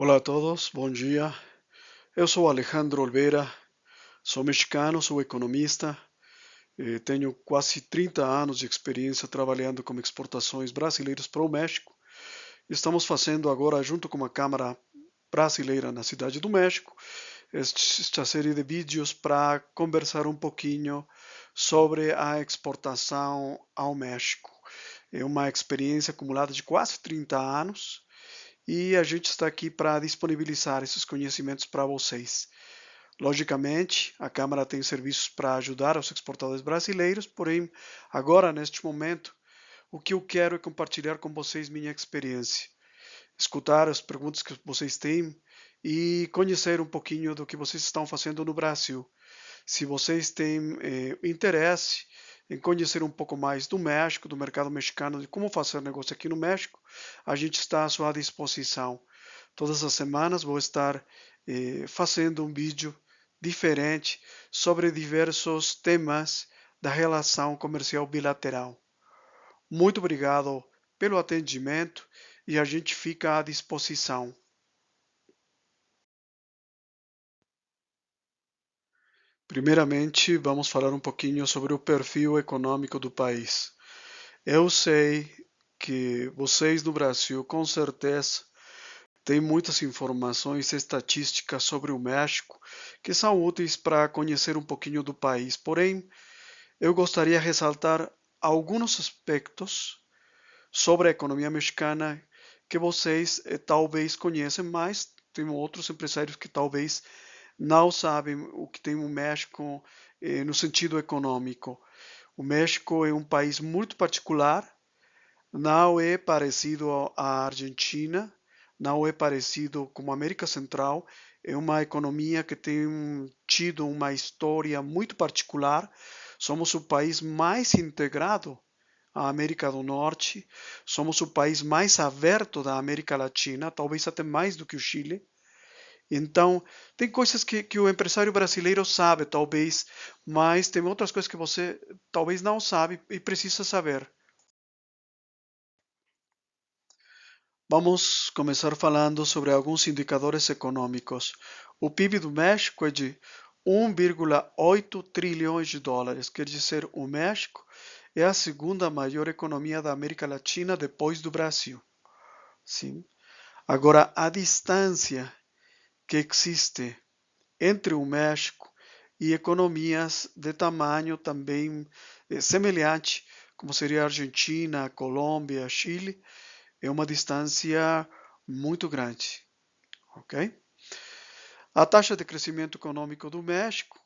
Olá a todos, bom dia. Eu sou Alejandro Olveira, sou mexicano, sou economista, tenho quase 30 anos de experiência trabalhando com exportações brasileiras para o México. Estamos fazendo agora, junto com uma Câmara brasileira na Cidade do México, esta série de vídeos para conversar um pouquinho sobre a exportação ao México. É uma experiência acumulada de quase 30 anos e a gente está aqui para disponibilizar esses conhecimentos para vocês. Logicamente, a Câmara tem serviços para ajudar os exportadores brasileiros, porém, agora, neste momento, o que eu quero é compartilhar com vocês minha experiência, escutar as perguntas que vocês têm e conhecer um pouquinho do que vocês estão fazendo no Brasil. Se vocês têm interesse em conhecer um pouco mais do México, do mercado mexicano, de como fazer negócio aqui no México, a gente está à sua disposição. Todas as semanas vou estar fazendo um vídeo diferente sobre diversos temas da relação comercial bilateral. Muito obrigado pelo atendimento e a gente fica à disposição. Primeiramente, vamos falar um pouquinho sobre o perfil econômico do país. Eu sei que vocês no Brasil, com certeza, têm muitas informações estatísticas sobre o México que são úteis para conhecer um pouquinho do país. Porém, eu gostaria de ressaltar alguns aspectos sobre a economia mexicana que vocês talvez conhecem, mas tem outros empresários que talvez não sabem o que tem o México no sentido econômico. O México é um país muito particular, não é parecido à Argentina, não é parecido com a América Central, é uma economia que tem tido uma história muito particular. Somos o país mais integrado à América do Norte, somos o país mais aberto da América Latina, talvez até mais do que o Chile. Então, tem coisas que o empresário brasileiro sabe, talvez, mas tem outras coisas que você talvez não sabe e precisa saber. Vamos começar falando sobre alguns indicadores econômicos. O PIB do México é de 1,8 trilhões de dólares, quer dizer, o México é a segunda maior economia da América Latina depois do Brasil. Sim. Agora, a distância que existe entre o México e economias de tamanho também semelhante, como seria a Argentina, Colômbia, Chile, é uma distância muito grande, ok? A taxa de crescimento econômico do México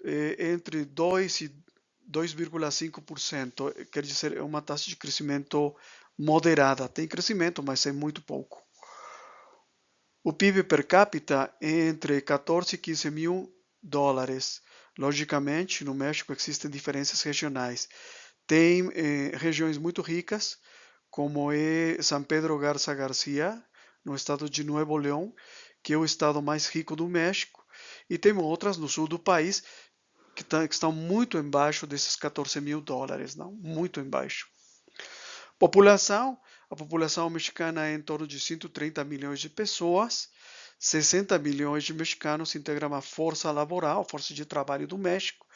é entre 2 e 2,5%, quer dizer, é uma taxa de crescimento moderada. Tem crescimento, mas é muito pouco. O PIB per capita é entre 14 e 15 mil dólares. Logicamente, no México existem diferenças regionais. Tem regiões muito ricas, como é San Pedro Garza Garcia, no estado de Nuevo León, que é o estado mais rico do México, e tem outras no sul do país que estão muito embaixo desses 14 mil dólares, não? Muito embaixo. População, a população mexicana é em torno de 130 milhões de pessoas, 60 milhões de mexicanos integram a força laboral, força de trabalho do México,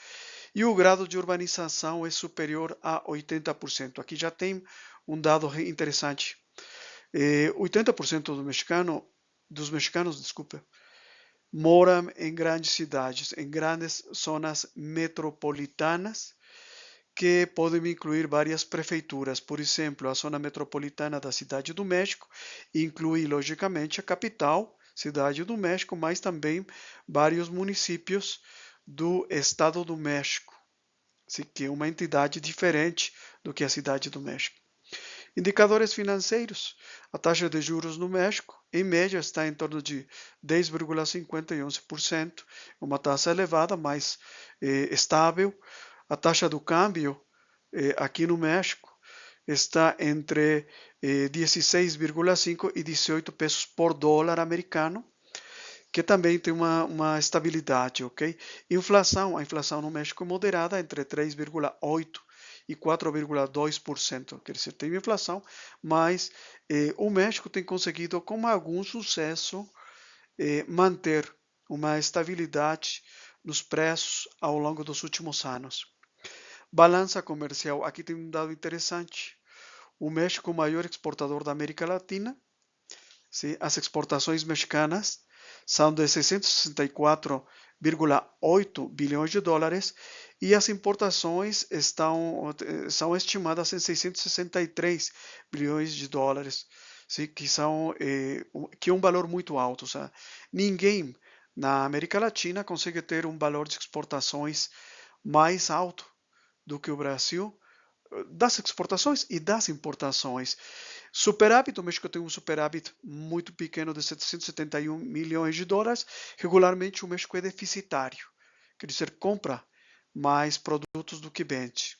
e o grau de urbanização é superior a 80%. Aqui já tem um dado interessante. 80% dos mexicanos, desculpa, moram em grandes cidades, em grandes zonas metropolitanas, que podem incluir várias prefeituras. Por exemplo, a zona metropolitana da Cidade do México inclui, logicamente, a capital, Cidade do México, mas também vários municípios do Estado do México, que é uma entidade diferente do que a Cidade do México. Indicadores financeiros. A taxa de juros no México, em média, está em torno de 10,50% e 11%, uma taxa elevada, mas estável. A taxa do câmbio aqui no México está entre 16,5 e 18 pesos por dólar americano, que também tem uma estabilidade, ok? Inflação, a inflação no México é moderada, entre 3,8 e 4,2%. Quer dizer, tem inflação, mas o México tem conseguido, com algum sucesso, manter uma estabilidade nos preços ao longo dos últimos anos. Balança comercial, aqui tem um dado interessante. O México é o maior exportador da América Latina. Sim, as exportações mexicanas são de 664,8 bilhões de dólares e as importações são estimadas em 663 bilhões de dólares, sim, que é um valor muito alto. Sabe? Ninguém na América Latina consegue ter um valor de exportações mais alto do que o Brasil, das exportações e das importações. Superávit, o México tem um superávit muito pequeno de 771 milhões de dólares. Regularmente, o México é deficitário, quer dizer, compra mais produtos do que vende.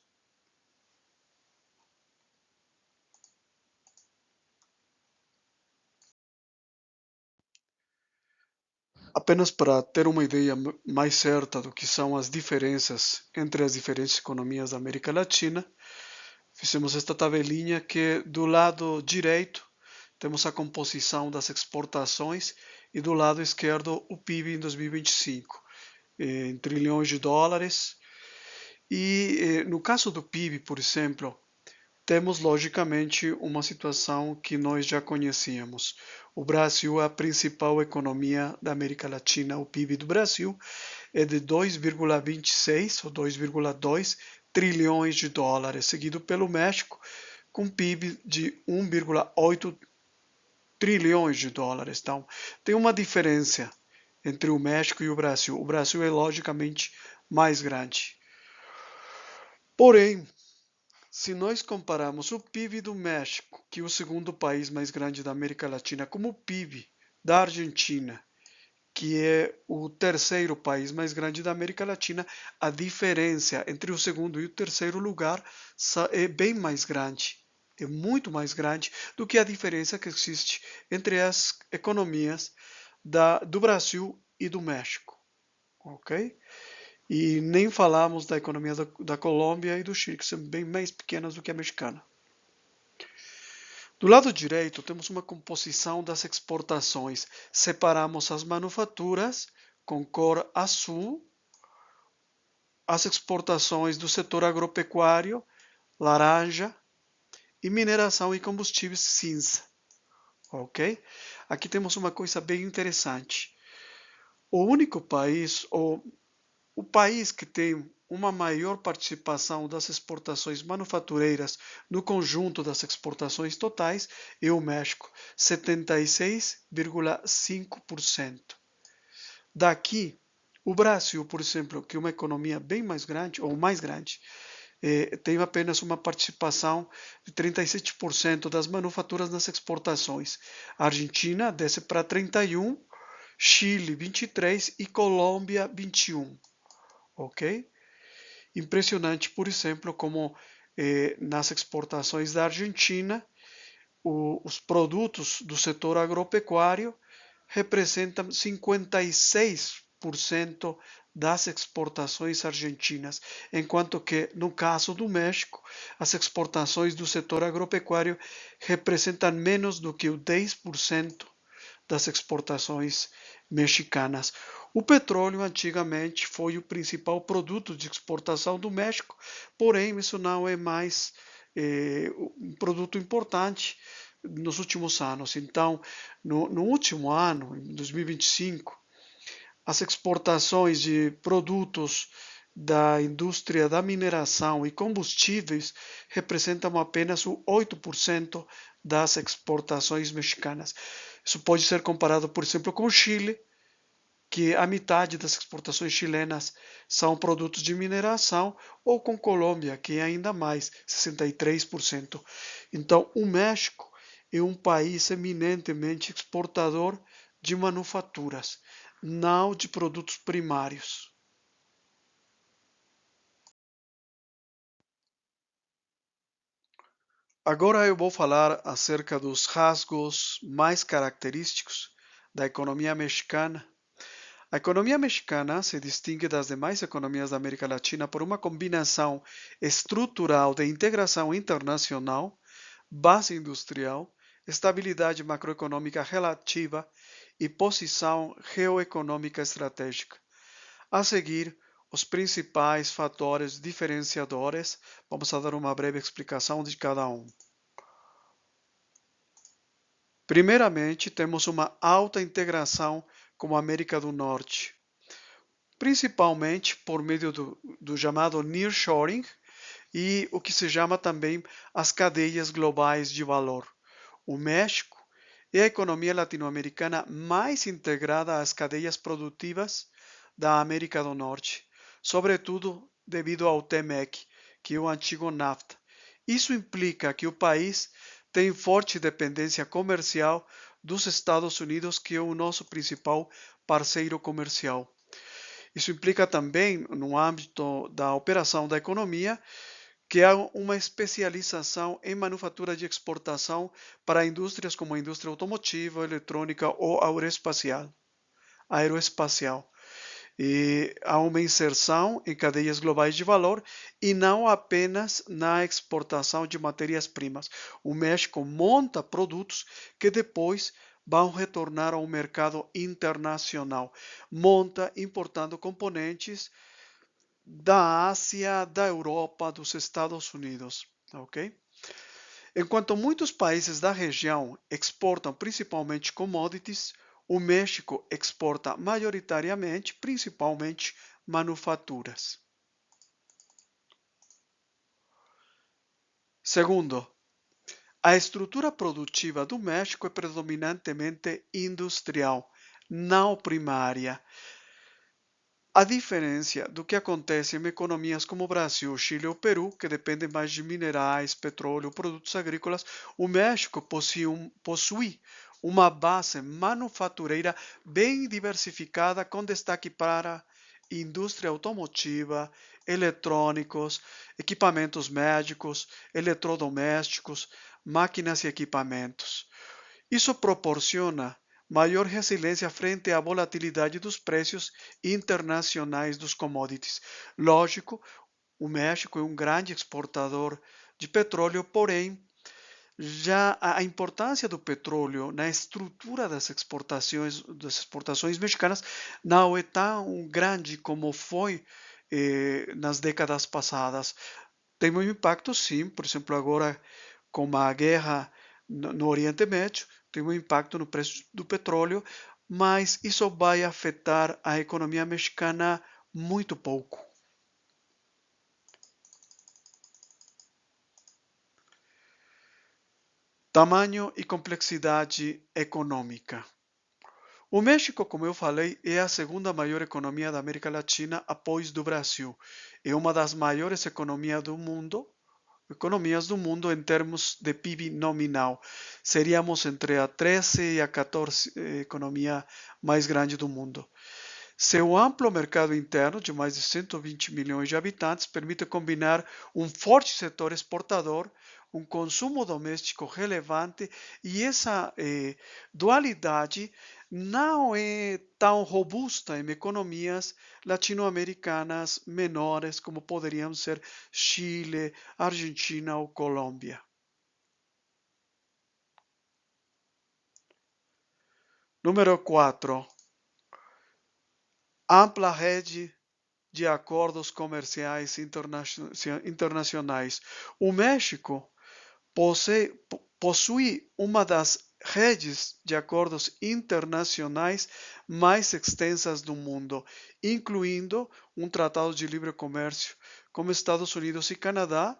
Apenas para ter uma ideia mais certa do que são as diferenças entre as diferentes economias da América Latina, fizemos esta tabelinha que do lado direito temos a composição das exportações e do lado esquerdo o PIB em 2025, em trilhões de dólares. E no caso do PIB, por exemplo, temos logicamente uma situação que nós já conhecíamos. O Brasil é a principal economia da América Latina. O PIB do Brasil é de 2,26 ou 2,2 trilhões de dólares, seguido pelo México com PIB de 1,8 trilhões de dólares. Então, tem uma diferença entre o México e o Brasil. O Brasil é logicamente mais grande. Porém, se nós compararmos o PIB do México, que é o segundo país mais grande da América Latina, com o PIB da Argentina, que é o terceiro país mais grande da América Latina, a diferença entre o segundo e o terceiro lugar é bem mais grande, é muito mais grande do que a diferença que existe entre as economias do Brasil e do México, ok? E nem falamos da economia da Colômbia e do Chile, que são bem mais pequenas do que a mexicana. Do lado direito, temos uma composição das exportações. Separamos as manufaturas com cor azul, as exportações do setor agropecuário, laranja, e mineração e combustíveis cinza. Ok? Aqui temos uma coisa bem interessante. O único país, ou o país que tem uma maior participação das exportações manufatureiras no conjunto das exportações totais é o México, 76,5%. Daqui, o Brasil, por exemplo, que é uma economia bem mais grande, ou mais grande, tem apenas uma participação de 37% das manufaturas nas exportações. A Argentina desce para 31%, Chile 23% e Colômbia 21%. Ok? Impressionante, por exemplo, como nas exportações da Argentina, os produtos do setor agropecuário representam 56% das exportações argentinas, enquanto que, no caso do México, as exportações do setor agropecuário representam menos do que o 10% das exportações mexicanas. O petróleo antigamente foi o principal produto de exportação do México, porém isso não é mais um produto importante nos últimos anos. Então, no último ano, em 2025, as exportações de produtos da indústria da mineração e combustíveis representam apenas o 8% das exportações mexicanas. Isso pode ser comparado, por exemplo, com o Chile, que a metade das exportações chilenas são produtos de mineração, ou com Colômbia, que é ainda mais, 63%. Então, o México é um país eminentemente exportador de manufaturas, não de produtos primários. Agora eu vou falar acerca dos rasgos mais característicos da economia mexicana. A economia mexicana se distingue das demais economias da América Latina por uma combinação estrutural de integração internacional, base industrial, estabilidade macroeconômica relativa e posição geoeconômica estratégica. A seguir, os principais fatores diferenciadores, vamos dar uma breve explicação de cada um. Primeiramente, temos uma alta integração com a América do Norte, principalmente por meio do chamado nearshoring e o que se chama também as cadeias globais de valor. O México é a economia latino-americana mais integrada às cadeias produtivas da América do Norte, sobretudo devido ao TMEC, que é o antigo NAFTA. Isso implica que o país tem forte dependência comercial dos Estados Unidos, que é o nosso principal parceiro comercial. Isso implica também, no âmbito da operação da economia, que há uma especialização em manufatura de exportação para indústrias como a indústria automotiva, eletrônica ou aeroespacial. E há uma inserção em cadeias globais de valor e não apenas na exportação de matérias-primas. O México monta produtos que depois vão retornar ao mercado internacional. Monta importando componentes da Ásia, da Europa, dos Estados Unidos, ok? Enquanto muitos países da região exportam principalmente commodities, o México exporta majoritariamente, principalmente, manufaturas. Segundo, a estrutura produtiva do México é predominantemente industrial, não primária. A diferença do que acontece em economias como o Brasil, Chile ou Peru, que dependem mais de minerais, petróleo, produtos agrícolas, o México possui uma base manufatureira bem diversificada, com destaque para indústria automotiva, eletrônicos, equipamentos médicos, eletrodomésticos, máquinas e equipamentos. Isso proporciona maior resiliência frente à volatilidade dos preços internacionais dos commodities. Lógico, o México é um grande exportador de petróleo, porém, já a importância do petróleo na estrutura das exportações mexicanas não é tão grande como foi nas décadas passadas. Tem um impacto, sim, por exemplo, agora com a guerra no Oriente Médio, tem um impacto no preço do petróleo, mas isso vai afetar a economia mexicana muito pouco. Tamanho e complexidade econômica. O México, como eu falei, é a segunda maior economia da América Latina após do Brasil. É uma das maiores economias do mundo em termos de PIB nominal. Seríamos entre a 13 e a 14 economia mais grande do mundo. Seu amplo mercado interno, de mais de 120 milhões de habitantes, permite combinar um forte setor exportador, um consumo doméstico relevante, e essa dualidade não é tão robusta em economias latino-americanas menores, como poderiam ser Chile, Argentina ou Colômbia. Número 4. Ampla rede de acordos comerciais internacionais. O México possui uma das redes de acordos internacionais mais extensas do mundo, incluindo um tratado de livre comércio com Estados Unidos e Canadá,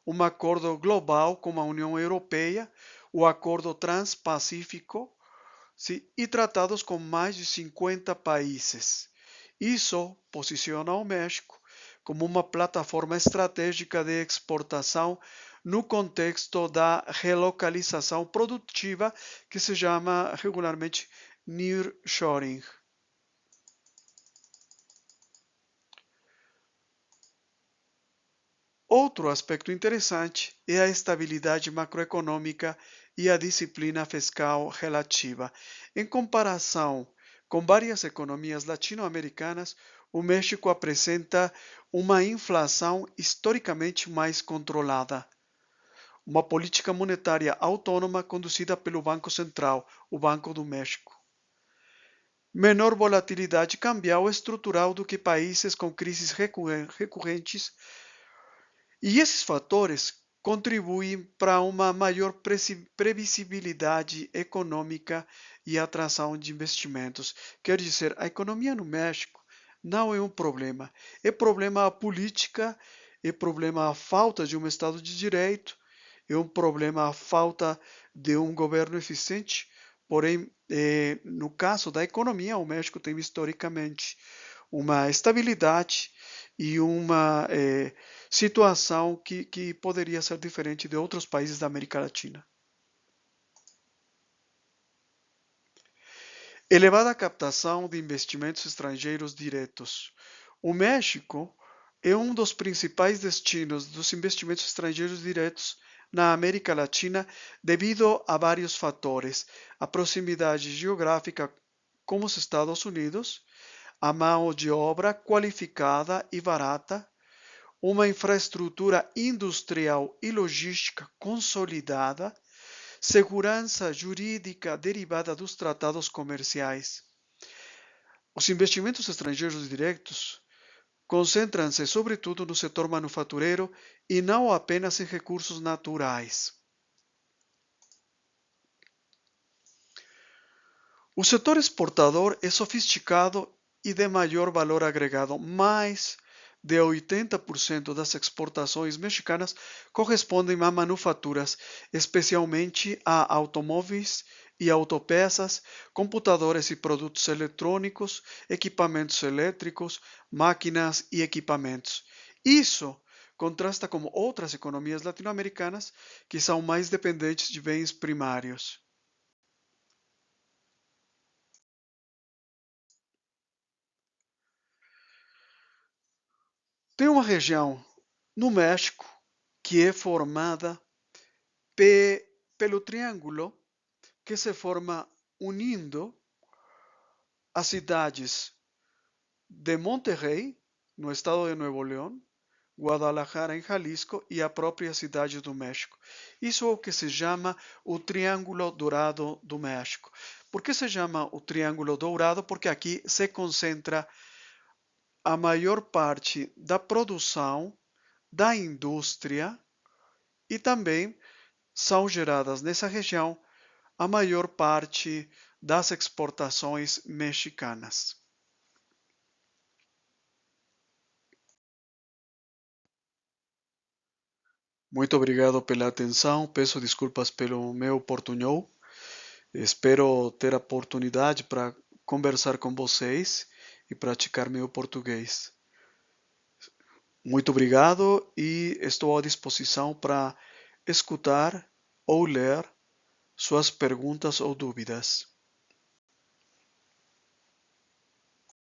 um acordo global com a União Europeia, o Acordo Transpacífico, e tratados com mais de 50 países. Isso posiciona o México como uma plataforma estratégica de exportação no contexto da relocalização produtiva, que se chama regularmente nearshoring. Outro aspecto interessante é a estabilidade macroeconômica e a disciplina fiscal relativa. Em comparação Com várias economias latino-americanas, o México apresenta uma inflação historicamente mais controlada, uma política monetária autônoma conduzida pelo Banco Central, o Banco do México. Menor volatilidade cambial estrutural do que países com crises recorrentes, e esses fatores contribuem para uma maior previsibilidade econômica e atração de investimentos. Quer dizer, a economia no México não é um problema, é problema a política, é problema a falta de um Estado de Direito, é um problema a falta de um governo eficiente. Porém, no caso da economia, o México tem historicamente uma estabilidade e uma situação que poderia ser diferente de outros países da América Latina. Elevada captação de investimentos estrangeiros diretos. O México é um dos principais destinos dos investimentos estrangeiros diretos na América Latina devido a vários fatores: a proximidade geográfica com os Estados Unidos, a mão de obra qualificada e barata, uma infraestrutura industrial e logística consolidada, segurança jurídica derivada dos tratados comerciais. Os investimentos estrangeiros diretos concentram-se sobretudo no setor manufatureiro e não apenas em recursos naturais. O setor exportador é sofisticado e de maior valor agregado. Mais de 80% das exportações mexicanas correspondem a manufaturas, especialmente a automóveis e autopeças, computadores e produtos eletrônicos, equipamentos elétricos, máquinas e equipamentos. Isso contrasta com outras economias latino-americanas que são mais dependentes de bens primários. Tem uma região no México que é formada pelo triângulo que se forma unindo as cidades de Monterrey, no estado de Nuevo León, Guadalajara, em Jalisco, e a própria cidade do México. Isso é o que se chama o Triângulo Dourado do México. Por que se chama o Triângulo Dourado? Porque aqui se concentra a maior parte da produção, da indústria, e também são geradas nessa região a maior parte das exportações mexicanas. Muito obrigado pela atenção. Peço desculpas pelo meu portunhol. Espero ter a oportunidade para conversar com vocês e praticar meu português. Muito obrigado e estou à disposição para escutar ou ler suas perguntas ou dúvidas.